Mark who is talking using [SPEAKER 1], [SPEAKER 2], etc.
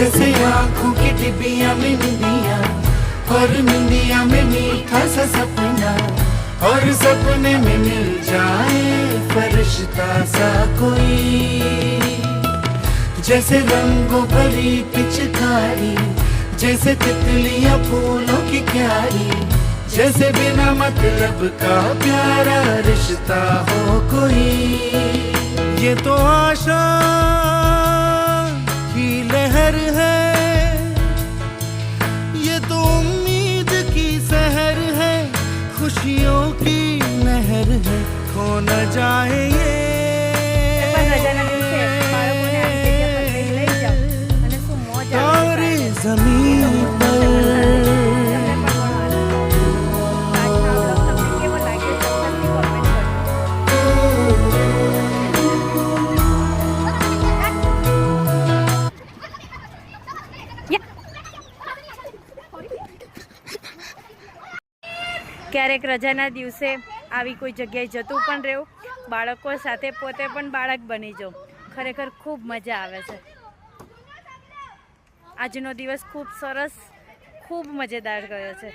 [SPEAKER 1] जैसे आँखों की डिबिया में निंदिया, और निंदिया में मीठा सा सपना, और सपने में मिल जाए फरिश्ता सा कोई। जैसे रंगों भरी पिचकारी, जैसे तितलियां फूलों की क्यारी, जैसे बिना मतलब का प्यारा रिश्ता हो कोई। ये तो आशा की लहर है, ये तो उम्मीद की सहर है, खुशियों की नहर है, खो न जाए ये तारे जमीन पर।
[SPEAKER 2] ક્યારેક રજાના દિવસે આવી કોઈ જગ્યાએ જતું પણ રહેવું, બાળકો સાથે પોતે પણ બાળક બની જાઉં, ખરેખર ખૂબ મજા આવે છે। આજનો દિવસ ખૂબ સરસ, ખૂબ મજેદાર ગયો છે।